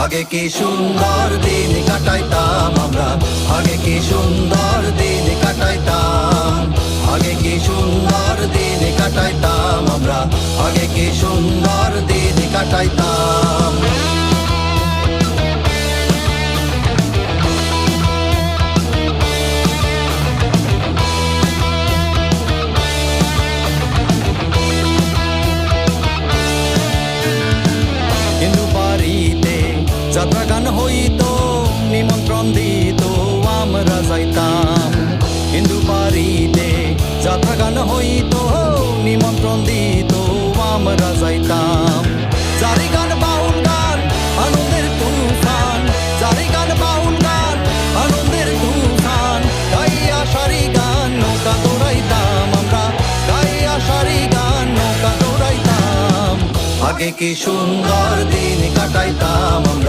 আগে কি সুন্দর দিন কাটাইতাম আমরা, আগে কি সুন্দর দিন কাটাইতাম, আগে কি সুন্দর দিন কাটাইতাম আমরা, আগে কি সুন্দর দিন কাটাইতাম। হিন্দু বাড়িতে যাত্রা গান হইতো, নিমন্ত্রণ দিত আমরা যাইতাম। হিন্দু বাড়িতে যাত্রা গান হইতো, নিমন্ত্রণ দিত আমরা যাইতাম। জারি গান বাউল গান আনন্দের তুফান, জারি গান বাউল গান আনন্দের তুফান, গাইয়া সারি গান নৌকা দৌড়াইতাম আমরা, গাইয়া সারি গান নৌকা দৌড়াইতাম। আগে কি সুন্দর দিন কাটাইতাম আমরা।